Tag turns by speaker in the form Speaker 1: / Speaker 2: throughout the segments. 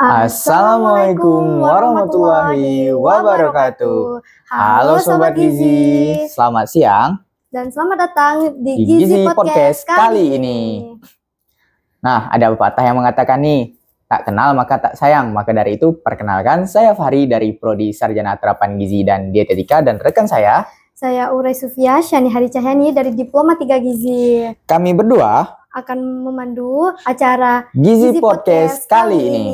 Speaker 1: Assalamualaikum warahmatullahi wabarakatuh. Halo Sobat Gizi, selamat siang
Speaker 2: dan selamat datang di
Speaker 1: Gizi Podcast kali ini. Nah, ada pepatah yang mengatakan nih, tak kenal maka tak sayang. Maka dari itu, perkenalkan saya Fahri dari Prodi Sarjana Terapan Gizi dan Dietetika, dan rekan saya
Speaker 2: Uray Sufia Syani Hari Cahyani dari Diploma 3 Gizi.
Speaker 1: Kami berdua
Speaker 2: akan memandu acara
Speaker 1: Gizi Podcast kali ini.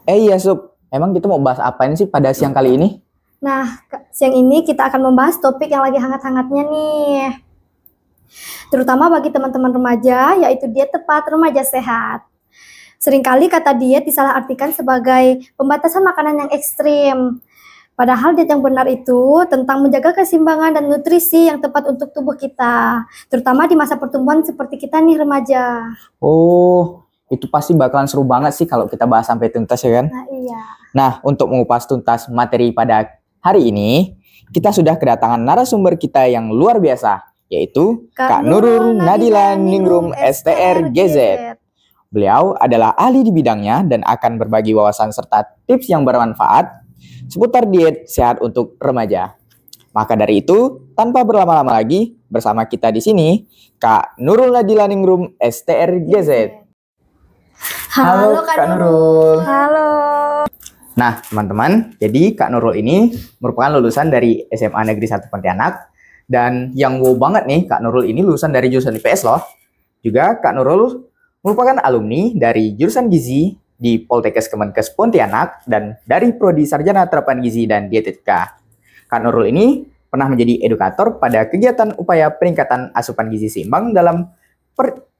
Speaker 1: Iya Sub, emang kita mau bahas apa sih pada siang kali ini?
Speaker 2: Nah, siang ini kita akan membahas topik yang lagi hangat-hangatnya nih. Terutama bagi teman-teman remaja, yaitu diet tepat remaja sehat. Seringkali kata diet disalahartikan sebagai pembatasan makanan yang ekstrim. Padahal diet yang benar itu tentang menjaga keseimbangan dan nutrisi yang tepat untuk tubuh kita. Terutama di masa pertumbuhan seperti kita nih remaja.
Speaker 1: Oh, itu pasti bakalan seru banget sih kalau kita bahas sampai tuntas ya kan?
Speaker 2: Nah iya.
Speaker 1: Nah, untuk mengupas tuntas materi pada hari ini, kita sudah kedatangan narasumber kita yang luar biasa, yaitu Kak Nurul Nadila Ningrum STR GZ. Beliau adalah ahli di bidangnya dan akan berbagi wawasan serta tips yang bermanfaat seputar diet sehat untuk remaja. Maka dari itu, tanpa berlama-lama lagi, bersama kita di sini, Kak Nurul Nadila Ningrum STR GZ. Halo Kak Nurul.
Speaker 2: Halo.
Speaker 1: Nah, teman-teman, jadi Kak Nurul ini merupakan lulusan dari SMA Negeri 1 Pontianak. Dan yang wow banget nih, Kak Nurul ini lulusan dari jurusan IPS loh. Juga Kak Nurul merupakan alumni dari jurusan Gizi di Poltekkes Kemenkes Pontianak dan dari Prodi Sarjana Terapan Gizi dan Dietetika. Kak Nurul ini pernah menjadi edukator pada kegiatan upaya peningkatan asupan gizi seimbang dalam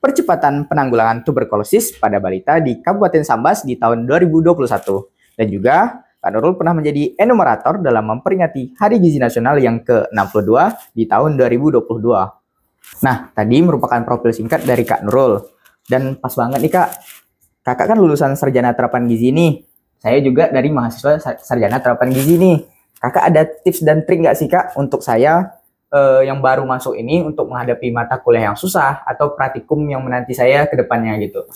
Speaker 1: percepatan penanggulangan tuberkulosis pada balita di Kabupaten Sambas di tahun 2021. Dan juga Kak Nurul pernah menjadi enumerator dalam memperingati Hari Gizi Nasional yang ke-62 di tahun 2022. Nah, tadi merupakan profil singkat dari Kak Nurul. Dan pas banget nih Kak, Kakak kan lulusan Sarjana Terapan Gizi nih. Saya juga dari mahasiswa Sarjana Terapan Gizi nih. Kakak ada tips dan trik nggak sih Kak untuk saya yang baru masuk ini untuk menghadapi mata kuliah yang susah atau praktikum yang menanti saya ke depannya gitu?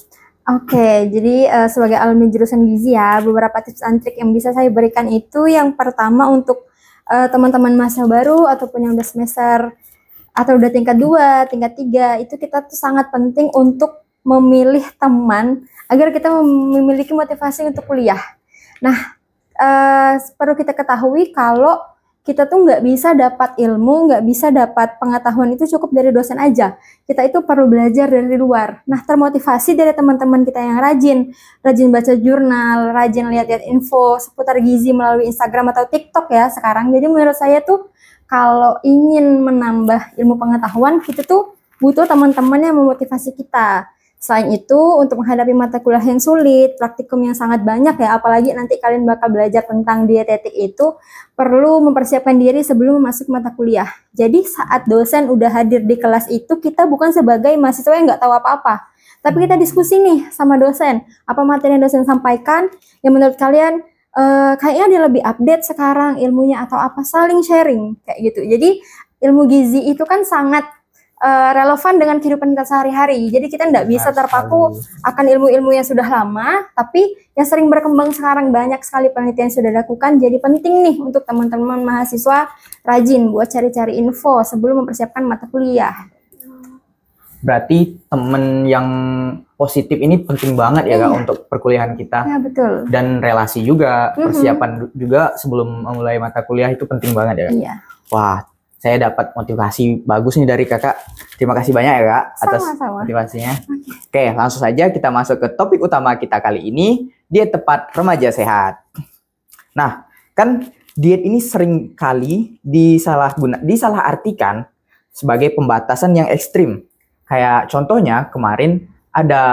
Speaker 2: Oke, jadi sebagai alumni jurusan Gizi ya, beberapa tips dan trik yang bisa saya berikan itu yang pertama untuk teman-teman mahasiswa baru ataupun yang udah semester atau udah tingkat 2, tingkat 3, itu kita tuh sangat penting untuk memilih teman agar kita memiliki motivasi untuk kuliah. Nah, perlu kita ketahui kalau kita tuh nggak bisa dapat ilmu, nggak bisa dapat pengetahuan itu cukup dari dosen aja. Kita itu perlu belajar dari luar. Nah, termotivasi dari teman-teman kita yang rajin baca jurnal, rajin lihat-lihat info seputar gizi melalui Instagram atau TikTok ya sekarang. Jadi menurut saya tuh kalau ingin menambah ilmu pengetahuan, kita tuh butuh teman-teman yang memotivasi kita. Selain itu, untuk menghadapi mata kuliah yang sulit, praktikum yang sangat banyak ya, apalagi nanti kalian bakal belajar tentang dietetik itu, perlu mempersiapkan diri sebelum masuk mata kuliah. Jadi saat dosen udah hadir di kelas itu, kita bukan sebagai mahasiswa yang nggak tahu apa-apa, tapi kita diskusi nih sama dosen, apa materi yang dosen sampaikan, yang menurut kalian kayaknya dia lebih update sekarang ilmunya atau apa, saling sharing, kayak gitu. Jadi ilmu gizi itu kan sangat relevan dengan kehidupan kita sehari-hari. Jadi kita tidak bisa terpaku akan ilmu-ilmu yang sudah lama, tapi yang sering berkembang sekarang, banyak sekali penelitian yang sudah dilakukan. Jadi penting nih untuk teman-teman mahasiswa rajin buat cari-cari info sebelum mempersiapkan mata kuliah.
Speaker 1: Berarti temen yang positif ini penting banget ya Kak untuk perkuliahan kita.
Speaker 2: Ya betul.
Speaker 1: Dan relasi juga, persiapan juga sebelum memulai mata kuliah itu penting banget ya Kak.
Speaker 2: Iya.
Speaker 1: Wah, saya dapat motivasi bagus nih dari Kakak. Terima kasih banyak ya Kak atas motivasinya. Oke, langsung saja kita masuk ke topik utama kita kali ini, diet tepat remaja sehat. Nah, kan diet ini sering kali disalahartikan sebagai pembatasan yang ekstrim. Kayak contohnya kemarin ada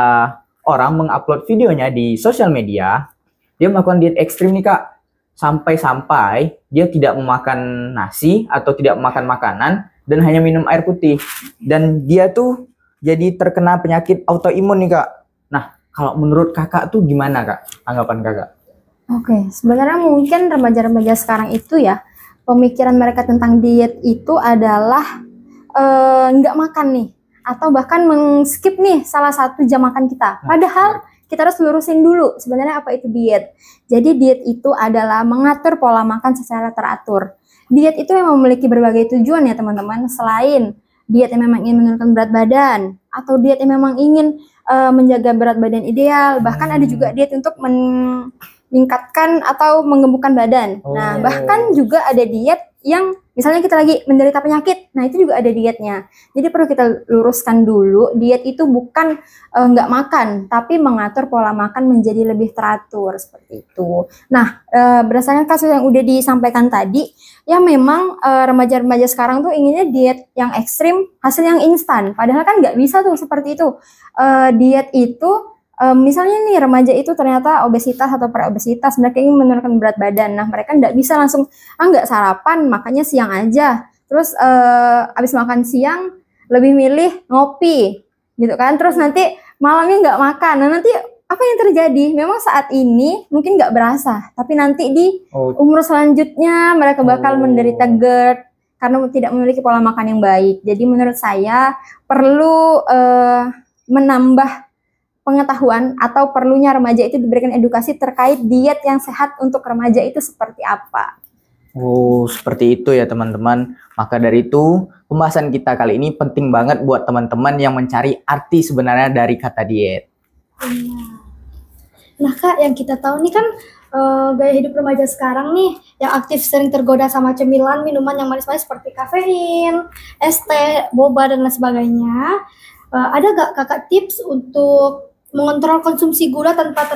Speaker 1: orang mengupload videonya di sosial media, dia melakukan diet ekstrim nih Kak. Sampai-sampai dia tidak memakan nasi atau tidak memakan makanan dan hanya minum air putih. Dan dia tuh jadi terkena penyakit autoimun nih Kak. Nah, kalau menurut Kakak tuh gimana Kak anggapan Kakak?
Speaker 2: Oke, sebenarnya mungkin remaja-remaja sekarang itu ya, pemikiran mereka tentang diet itu adalah nggak makan nih. Atau bahkan men-skip nih salah satu jam makan kita. Padahal kita harus lurusin dulu sebenarnya apa itu diet. Jadi diet itu adalah mengatur pola makan secara teratur. Diet itu memang memiliki berbagai tujuan ya teman-teman. Selain diet yang memang ingin menurunkan berat badan, atau diet yang memang ingin menjaga berat badan ideal, bahkan ada juga diet untuk meningkatkan atau menggemukkan badan. Nah, bahkan juga ada diet yang misalnya kita lagi menderita penyakit, nah itu juga ada dietnya. Jadi perlu kita luruskan dulu, diet itu bukan nggak makan, tapi mengatur pola makan menjadi lebih teratur seperti itu. Nah, berdasarkan kasus yang udah disampaikan tadi, ya memang remaja-remaja sekarang tuh inginnya diet yang ekstrim, hasil yang instan. Padahal kan nggak bisa tuh seperti itu. Diet itu misalnya nih remaja itu ternyata obesitas atau preobesitas, mereka ingin menurunkan berat badan. Nah, mereka nggak bisa langsung nggak sarapan, makanya siang aja. Terus abis makan siang lebih milih ngopi, gitu kan? Terus nanti malamnya nggak makan. Nah, nanti apa yang terjadi? Memang saat ini mungkin nggak berasa, tapi nanti di umur selanjutnya mereka bakal menderita GERD karena tidak memiliki pola makan yang baik. Jadi menurut saya perlu menambah pengetahuan atau perlunya remaja itu diberikan edukasi terkait diet yang sehat untuk remaja itu seperti apa.
Speaker 1: Oh, seperti itu ya teman-teman. Maka dari itu, pembahasan kita kali ini penting banget buat teman-teman yang mencari arti sebenarnya dari kata diet.
Speaker 3: Nah Kak, yang kita tahu nih kan gaya hidup remaja sekarang nih yang aktif sering tergoda sama cemilan, minuman yang manis-manis seperti kafein, es teh, boba, dan lain sebagainya. Ada gak kakak tips untuk mengontrol konsumsi gula tanpa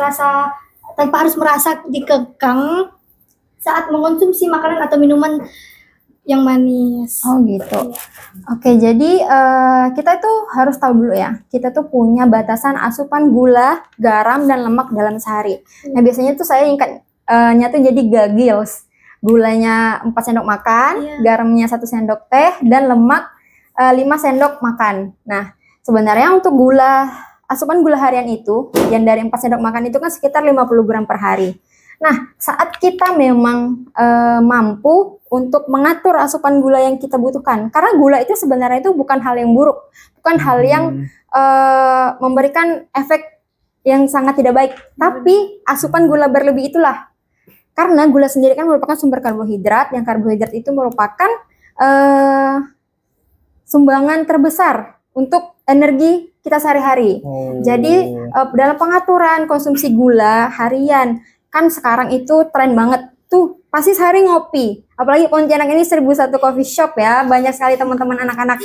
Speaker 3: harus merasa dikekang saat mengkonsumsi makanan atau minuman yang manis?
Speaker 2: Oh gitu. Oke, jadi kita itu harus tahu dulu ya, kita tuh punya batasan asupan gula, garam, dan lemak dalam sehari. Nah biasanya tuh saya ingatnya tuh jadi gagils. Gulanya 4 sendok makan, garamnya 1 sendok teh, dan lemak 5 sendok makan. Nah sebenarnya untuk asupan gula harian itu, yang dari 4 sendok makan itu kan sekitar 50 gram per hari. Nah, saat kita memang mampu untuk mengatur asupan gula yang kita butuhkan, karena gula itu sebenarnya itu bukan hal yang buruk, bukan hal yang memberikan efek yang sangat tidak baik, tapi asupan gula berlebih itulah. Karena gula sendiri kan merupakan sumber karbohidrat, yang karbohidrat itu merupakan sumbangan terbesar untuk energi kita sehari-hari. Jadi dalam pengaturan konsumsi gula harian, kan sekarang itu tren banget tuh, pasti sehari ngopi. Apalagi Pontianak ini 1001 coffee shop ya, banyak sekali teman-teman anak-anak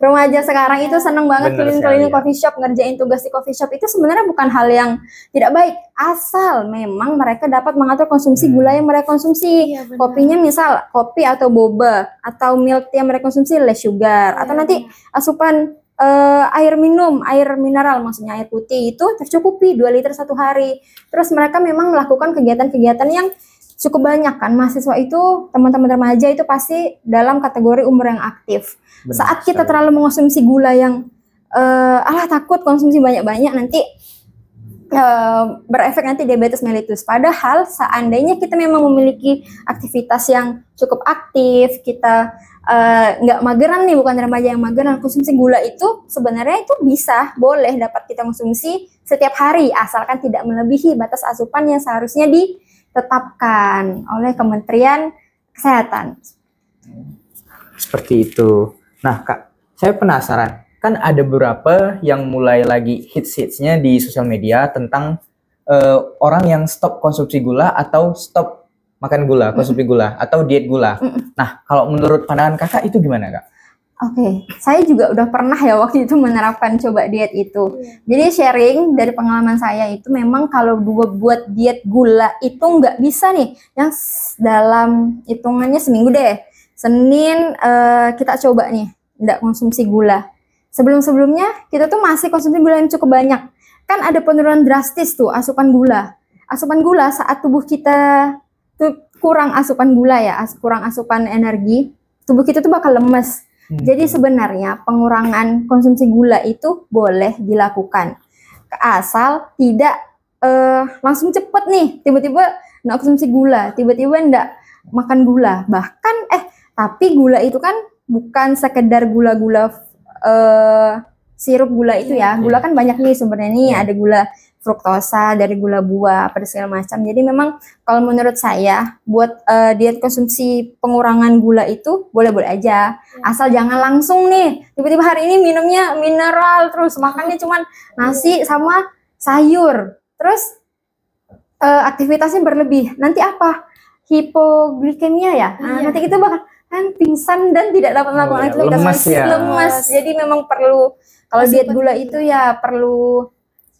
Speaker 2: remaja sekarang itu seneng banget keliling-keliling coffee shop, ngerjain tugas di coffee shop. Itu sebenarnya bukan hal yang tidak baik, asal memang mereka dapat mengatur konsumsi gula yang mereka konsumsi. Kopinya misal kopi atau boba, atau milk tea yang mereka konsumsi less sugar, atau nanti asupan air minum, air mineral, maksudnya air putih itu tercukupi 2 liter 1 hari. Terus mereka memang melakukan kegiatan-kegiatan yang cukup banyak kan. Mahasiswa itu, teman-teman remaja itu pasti dalam kategori umur yang aktif. Saat kita terlalu mengonsumsi gula yang takut konsumsi banyak-banyak nanti berefek nanti diabetes mellitus. Padahal seandainya kita memang memiliki aktivitas yang cukup aktif, kita nggak mageran nih, bukan remaja yang mageran, konsumsi gula itu sebenarnya itu bisa, boleh dapat kita konsumsi setiap hari, asalkan tidak melebihi batas asupan yang seharusnya ditetapkan oleh Kementerian Kesehatan.
Speaker 1: Seperti itu. Nah Kak, saya penasaran, kan ada beberapa yang mulai lagi hits-hitsnya di sosial media tentang orang yang stop konsumsi gula atau stop makan gula, konsumsi gula, atau diet gula. Nah, kalau menurut pandangan kakak itu gimana kak?
Speaker 2: Oke, saya juga udah pernah ya waktu itu menerapkan coba diet itu. Jadi sharing dari pengalaman saya itu memang kalau buat diet gula itu nggak bisa nih, yang dalam hitungannya seminggu deh. Senin kita coba nih, nggak konsumsi gula. Sebelum-sebelumnya kita tuh masih konsumsi gula yang cukup banyak. Kan ada penurunan drastis tuh asupan gula. Asupan gula saat tubuh kita kurang asupan gula ya, kurang asupan energi, tubuh kita tuh bakal lemes. Jadi sebenarnya pengurangan konsumsi gula itu boleh dilakukan, asal tidak langsung cepet nih, tiba-tiba nggak konsumsi gula, tiba-tiba nggak makan gula. Bahkan tapi gula itu kan bukan sekedar gula-gula sirup gula itu ya, gula kan banyak nih sumbernya nih, ada gula fruktosa, dari gula buah, pada segala macam. Jadi memang kalau menurut saya buat diet konsumsi pengurangan gula itu boleh-boleh aja. Asal jangan langsung nih tiba-tiba hari ini minumnya mineral terus makannya cuman nasi sama sayur. Terus aktivitasnya berlebih. Nanti apa? Hipoglikemia ya. Nah, nanti kita bakal pingsan dan tidak dapat melakukan aktivitas
Speaker 1: lemes
Speaker 2: fisik,
Speaker 1: ya.
Speaker 2: lemes. Jadi memang perlu kalau diet gula itu ya perlu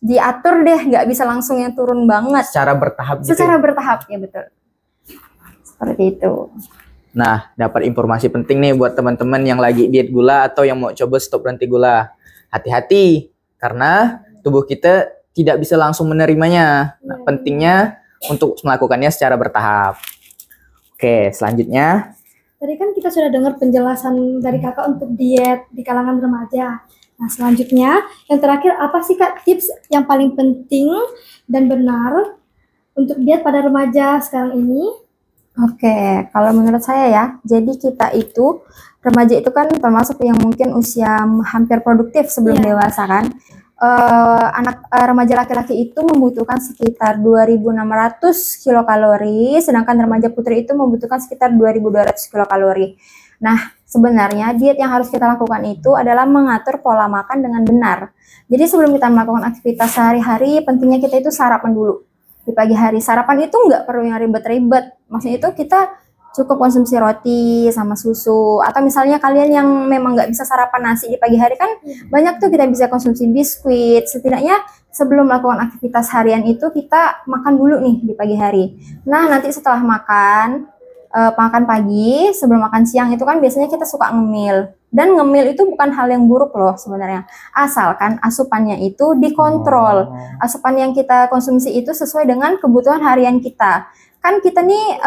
Speaker 2: diatur deh, nggak bisa langsung yang turun banget.
Speaker 1: Secara bertahap gitu.
Speaker 2: Secara bertahap ya, betul. Seperti itu.
Speaker 1: Nah, dapat informasi penting nih buat teman-teman yang lagi diet gula atau yang mau coba stop berhenti gula. Hati-hati karena tubuh kita tidak bisa langsung menerimanya. Nah, pentingnya untuk melakukannya secara bertahap. Oke, selanjutnya.
Speaker 3: Tadi kan kita sudah dengar penjelasan dari kakak untuk diet di kalangan remaja. Nah, selanjutnya yang terakhir apa sih kak tips yang paling penting dan benar untuk diet pada remaja sekarang ini?
Speaker 2: Oke, kalau menurut saya ya, jadi kita itu remaja itu kan termasuk yang mungkin usia hampir produktif sebelum dewasa kan. Remaja laki-laki itu membutuhkan sekitar 2.600 kilokalori, sedangkan remaja putri itu membutuhkan sekitar 2.200 kilokalori. Nah, sebenarnya diet yang harus kita lakukan itu adalah mengatur pola makan dengan benar. Jadi sebelum kita melakukan aktivitas sehari-hari, pentingnya kita itu sarapan dulu. Di pagi hari sarapan itu nggak perlu yang ribet-ribet. Maksudnya itu kita cukup konsumsi roti sama susu. Atau misalnya kalian yang memang nggak bisa sarapan nasi di pagi hari kan banyak tuh kita bisa konsumsi biskuit. Setidaknya sebelum melakukan aktivitas harian itu kita makan dulu nih di pagi hari. Nah nanti setelah makan pagi, sebelum makan siang itu kan biasanya kita suka ngemil. Dan ngemil itu bukan hal yang buruk loh sebenarnya. Asalkan asupannya itu dikontrol. Asupan yang kita konsumsi itu sesuai dengan kebutuhan harian kita. Kan kita nih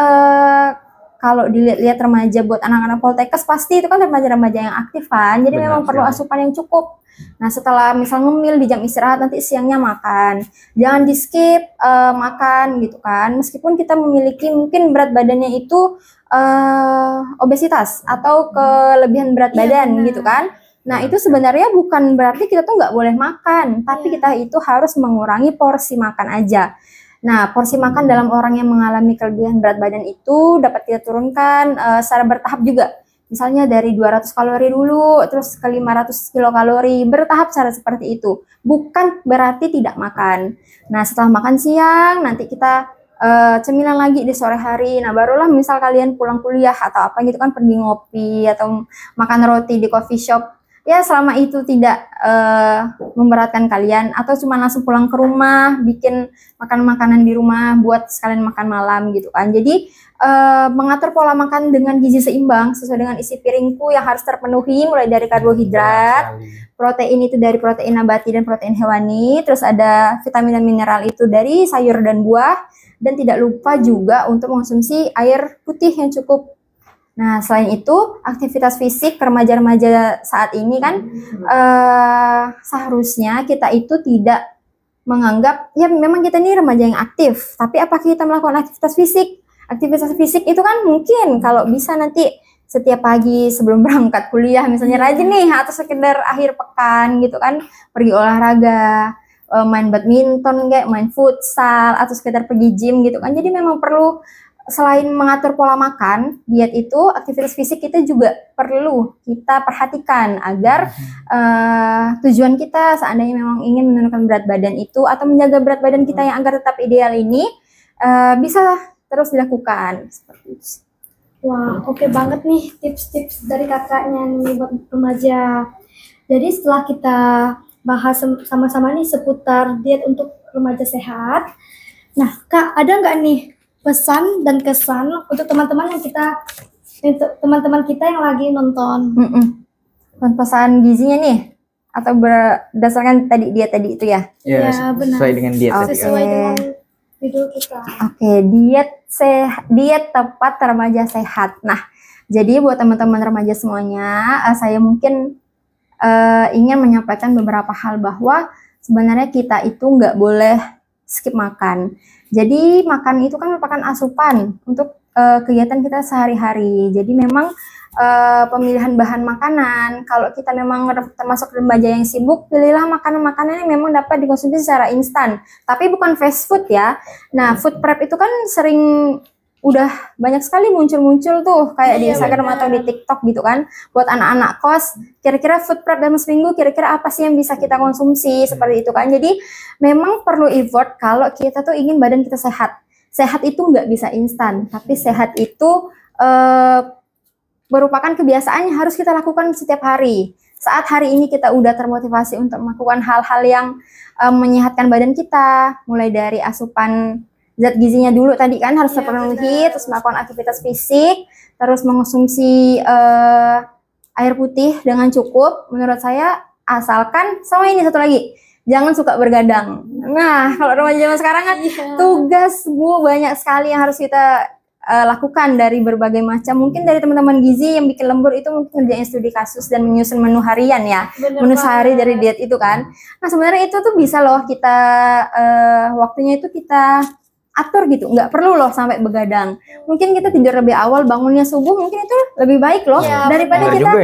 Speaker 2: kalau dilihat-lihat remaja buat anak-anak Poltekkes pasti itu kan remaja-remaja yang aktif kan. Jadi memang perlu asupan yang cukup. Nah setelah misal ngemil di jam istirahat nanti siangnya makan, jangan di skip makan gitu kan, meskipun kita memiliki mungkin berat badannya itu obesitas atau kelebihan berat badan gitu kan. Nah itu sebenarnya bukan berarti kita tuh nggak boleh makan, tapi kita itu harus mengurangi porsi makan aja. Nah porsi makan dalam orang yang mengalami kelebihan berat badan itu dapat kita turunkan secara bertahap juga. Misalnya dari 200 kalori dulu, terus ke 500 kilokalori, bertahap cara seperti itu. Bukan berarti tidak makan. Nah, setelah makan siang, nanti kita cemilan lagi di sore hari. Nah, barulah misal kalian pulang kuliah atau apa gitu kan, pergi ngopi atau makan roti di coffee shop. Ya, selama itu tidak memberatkan kalian, atau cuma langsung pulang ke rumah, bikin makan makanan di rumah, buat sekalian makan malam gitu kan. Jadi, mengatur pola makan dengan gizi seimbang sesuai dengan isi piringku yang harus terpenuhi mulai dari karbohidrat, protein itu dari protein nabati dan protein hewani, terus ada vitamin dan mineral itu dari sayur dan buah, dan tidak lupa juga untuk mengonsumsi air putih yang cukup. Nah selain itu aktivitas fisik remaja-remaja saat ini kan seharusnya kita itu tidak menganggap ya memang kita ini remaja yang aktif, tapi apakah kita melakukan aktivitas fisik? Aktivitas fisik itu kan mungkin kalau bisa nanti setiap pagi sebelum berangkat kuliah misalnya rajin nih, atau sekedar akhir pekan gitu kan pergi olahraga, main badminton kayak main futsal atau sekedar pergi gym gitu kan. Jadi memang perlu selain mengatur pola makan, diet itu aktivitas fisik kita juga perlu kita perhatikan agar tujuan kita seandainya memang ingin menurunkan berat badan itu atau menjaga berat badan kita yang agar tetap ideal ini bisa terus dilakukan seperti itu.
Speaker 3: Wah, oke banget nih tips-tips dari kakaknya nih buat remaja. Jadi setelah kita bahas sama-sama nih seputar diet untuk remaja sehat. Nah, Kak, ada nggak nih pesan dan kesan untuk teman-teman kita yang lagi nonton?
Speaker 2: Pesan gizinya nih atau berdasarkan tadi diet tadi itu ya?
Speaker 3: Ya, benar.
Speaker 1: Sesuai dengan diet tadi kan.
Speaker 3: Sesuai dengan judul kita.
Speaker 2: Oke, diet tepat remaja sehat. Nah, jadi buat teman-teman remaja semuanya, saya mungkin ingin menyampaikan beberapa hal bahwa sebenarnya kita itu nggak boleh skip makan. Jadi makan itu kan merupakan asupan untuk kegiatan kita sehari-hari. Jadi memang pemilihan bahan makanan. Kalau kita memang termasuk remaja yang sibuk, pilihlah makanan-makanan yang memang dapat dikonsumsi secara instan, tapi bukan fast food ya. Nah, food prep itu kan sering udah banyak sekali muncul-muncul tuh kayak di Instagram atau di TikTok gitu kan, buat anak-anak kos. Kira-kira food prep dalam seminggu kira-kira apa sih yang bisa kita konsumsi seperti itu kan. Jadi memang perlu effort kalau kita tuh ingin badan kita sehat. Sehat itu nggak bisa instan, tapi sehat itu merupakan kebiasaan yang harus kita lakukan setiap hari. Saat hari ini kita udah termotivasi untuk melakukan hal-hal yang menyehatkan badan kita, mulai dari asupan zat gizinya dulu tadi kan harus terpenuhi, terus melakukan aktivitas fisik, terus mengonsumsi air putih dengan cukup. Menurut saya, asalkan sama ini satu lagi, jangan suka bergadang. Nah, kalau remaja zaman sekarang kan tugas banyak sekali yang harus kita lakukan dari berbagai macam. Mungkin dari teman-teman gizi yang bikin lembur itu mungkin ngerjain studi kasus dan menyusun menu harian ya. Menu sehari dari diet itu kan. Nah, sebenarnya itu tuh bisa loh kita waktunya itu kita atur gitu, nggak perlu loh sampai begadang. Mungkin kita tidur lebih awal, bangunnya subuh, mungkin itu lebih baik loh daripada kita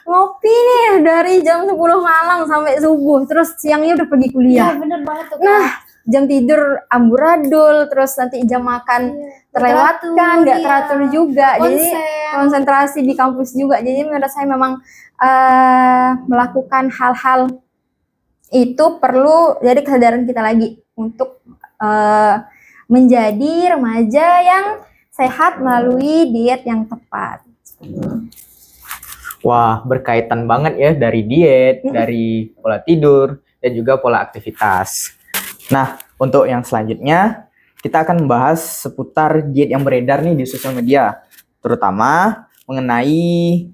Speaker 2: ngopi nih dari jam 10 malam sampai subuh, terus siangnya udah pergi kuliah.
Speaker 3: Bener banget tuh.
Speaker 2: Nah, jam tidur amburadul, terus nanti jam makan terlewatkan, nggak teratur juga. Jadi konsentrasi di kampus juga. Jadi menurut saya memang melakukan hal-hal itu perlu jadi kesadaran kita lagi untuk menjadi remaja yang sehat melalui diet yang tepat.
Speaker 1: Wah, berkaitan banget ya dari diet, dari pola tidur, dan juga pola aktivitas. Nah, untuk yang selanjutnya, kita akan membahas seputar diet yang beredar nih di sosial media, terutama mengenai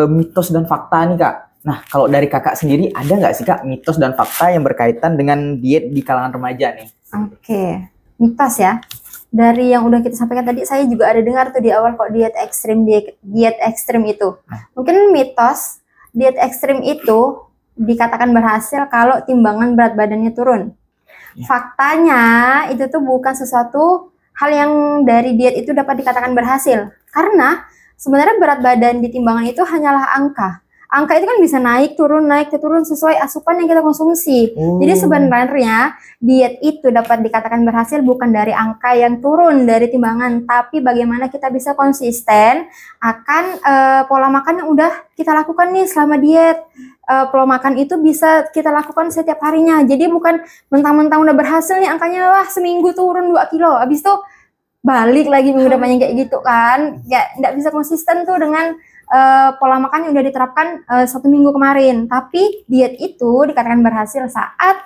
Speaker 1: mitos dan fakta nih Kak. Nah, kalau dari Kakak sendiri, ada nggak sih Kak mitos dan fakta yang berkaitan dengan diet di kalangan remaja nih?
Speaker 2: Oke. Mitos ya. Dari yang udah kita sampaikan tadi, saya juga ada dengar tuh di awal kok diet ekstrim itu. Mungkin mitos diet ekstrim itu dikatakan berhasil kalau timbangan berat badannya turun. Faktanya itu tuh bukan sesuatu hal yang dari diet itu dapat dikatakan berhasil. Karena sebenarnya berat badan di timbangan itu hanyalah angka. Angka itu kan bisa naik turun sesuai asupan yang kita konsumsi. Jadi sebenarnya diet itu dapat dikatakan berhasil bukan dari angka yang turun dari timbangan, tapi bagaimana kita bisa konsisten akan pola makan yang udah kita lakukan nih selama diet. Pola makan itu bisa kita lakukan setiap harinya. Jadi bukan mentang-mentang udah berhasil nih angkanya, wah seminggu turun 2 kilo, habis itu balik lagi minggu depannya kayak gitu kan. Ya nggak bisa konsisten tuh dengan pola makan yang udah diterapkan 1 minggu kemarin. Tapi diet itu dikatakan berhasil saat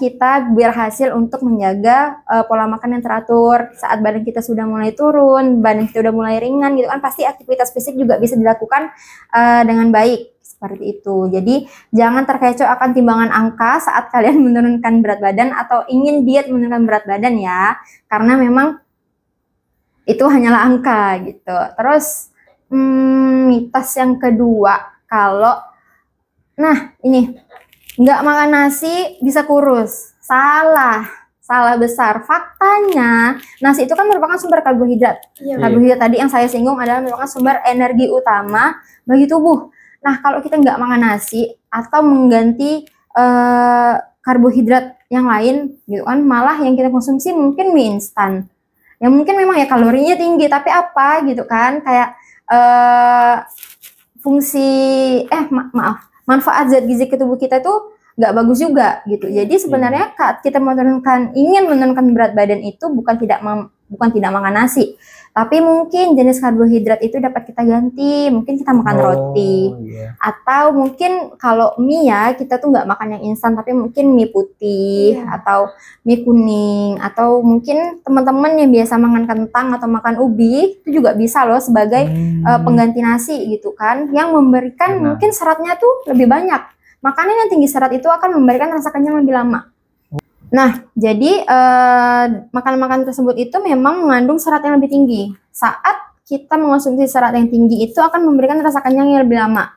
Speaker 2: kita berhasil untuk menjaga pola makan yang teratur. Saat badan kita sudah mulai turun, badan kita udah mulai ringan gitu kan, pasti aktivitas fisik juga bisa dilakukan dengan baik seperti itu. Jadi jangan terkecoh akan timbangan angka saat kalian menurunkan berat badan atau ingin diet menurunkan berat badan ya, karena memang itu hanyalah angka gitu. Terus mitos yang kedua, kalau ini nggak makan nasi bisa kurus. Salah besar. Faktanya nasi itu kan merupakan sumber karbohidrat. Karbohidrat tadi yang saya singgung adalah merupakan sumber energi utama bagi tubuh. Nah, kalau kita nggak makan nasi atau mengganti karbohidrat yang lain gitu kan, malah yang kita konsumsi mungkin mie instan. Yang mungkin memang ya kalorinya tinggi, tapi apa gitu kan, kayak manfaat zat gizi ke tubuh kita tuh nggak bagus juga gitu. Jadi sebenarnya kita ingin menurunkan berat badan itu bukan tidak makan nasi, tapi mungkin jenis karbohidrat itu dapat kita ganti. Mungkin kita makan roti, atau mungkin kalau mie ya kita tuh nggak makan yang instan, tapi mungkin mie putih atau mie kuning, atau mungkin teman-teman yang biasa makan kentang atau makan ubi itu juga bisa loh sebagai pengganti nasi gitu kan, yang memberikan mungkin seratnya tuh lebih banyak. Makanan yang tinggi serat itu akan memberikan rasa kenyang lebih lama. Nah, jadi makanan-makanan tersebut itu memang mengandung serat yang lebih tinggi. Saat kita mengonsumsi serat yang tinggi itu akan memberikan rasa kenyang yang lebih lama.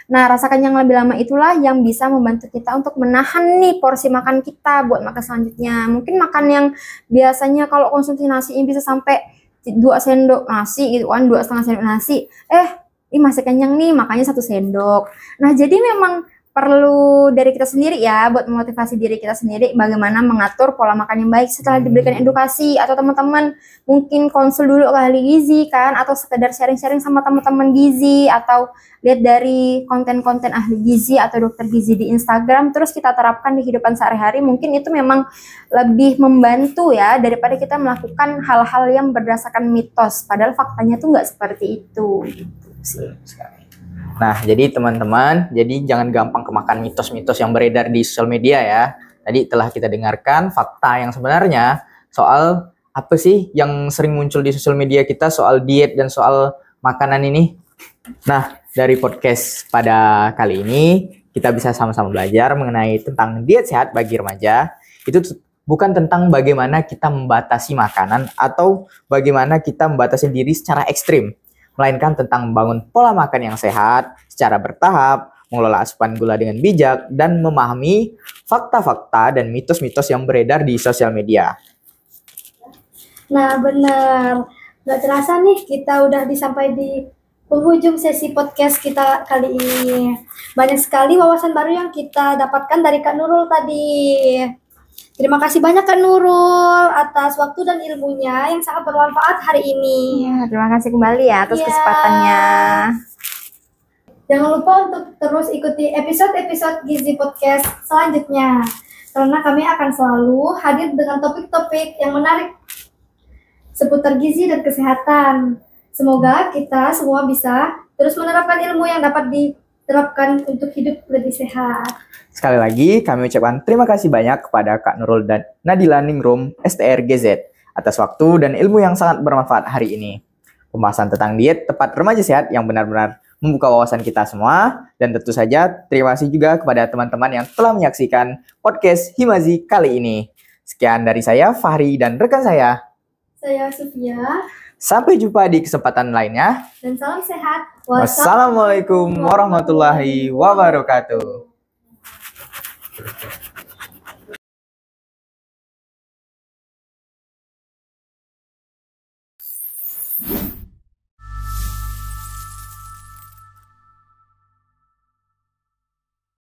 Speaker 2: Nah, rasa kenyang lebih lama itulah yang bisa membantu kita untuk menahan nih porsi makan kita buat makan selanjutnya. Mungkin makan yang biasanya kalau konsumsi nasi ini bisa sampai 3 2 sendok nasi gitu kan, 2,5 sendok nasi. Ini masih kenyang nih, makanya 1 sendok. Nah, jadi memang perlu dari kita sendiri ya, buat memotivasi diri kita sendiri bagaimana mengatur pola makan yang baik setelah diberikan edukasi, atau teman-teman mungkin konsul dulu ke ahli gizi kan, atau sekedar sharing-sharing sama teman-teman gizi, atau lihat dari konten-konten ahli gizi atau dokter gizi di Instagram, terus kita terapkan di kehidupan sehari-hari. Mungkin itu memang lebih membantu ya, daripada kita melakukan hal-hal yang berdasarkan mitos, padahal faktanya tuh nggak seperti itu gitu sih.
Speaker 1: Nah, jadi teman-teman, jadi jangan gampang kemakan mitos-mitos yang beredar di sosial media ya. Tadi telah kita dengarkan fakta yang sebenarnya soal apa sih yang sering muncul di sosial media kita soal diet dan soal makanan ini. Nah, dari podcast pada kali ini, kita bisa sama-sama belajar mengenai tentang diet sehat bagi remaja. Itu bukan tentang bagaimana kita membatasi makanan atau bagaimana kita membatasi diri secara ekstrim, melainkan tentang membangun pola makan yang sehat secara bertahap, mengelola asupan gula dengan bijak, dan memahami fakta-fakta dan mitos-mitos yang beredar di sosial media.
Speaker 3: Nah, benar. Gak terasa nih, kita udah sampai di penghujung sesi podcast kita kali ini. Banyak sekali wawasan baru yang kita dapatkan dari Kak Nurul tadi. Terima kasih banyak Kak Nurul atas waktu dan ilmunya yang sangat bermanfaat hari ini.
Speaker 2: Ya, terima kasih kembali ya atas kesempatannya.
Speaker 3: Jangan lupa untuk terus ikuti episode-episode Gizi Podcast selanjutnya, karena kami akan selalu hadir dengan topik-topik yang menarik seputar gizi dan kesehatan. Semoga kita semua bisa terus menerapkan ilmu yang dapat diterapkan untuk hidup lebih sehat.
Speaker 1: Sekali lagi, kami ucapkan terima kasih banyak kepada Kak Nurul dan Nadila Ningrum, STRGZ, atas waktu dan ilmu yang sangat bermanfaat hari ini. Pembahasan tentang diet tepat remaja sehat yang benar-benar membuka wawasan kita semua. Dan tentu saja, terima kasih juga kepada teman-teman yang telah menyaksikan podcast Himazi kali ini. Sekian dari saya, Fahri, dan rekan saya.
Speaker 3: Saya Sofia.
Speaker 1: Sampai jumpa di kesempatan lainnya.
Speaker 3: Dan salam sehat.
Speaker 1: Wassalamualaikum warahmatullahi wabarakatuh.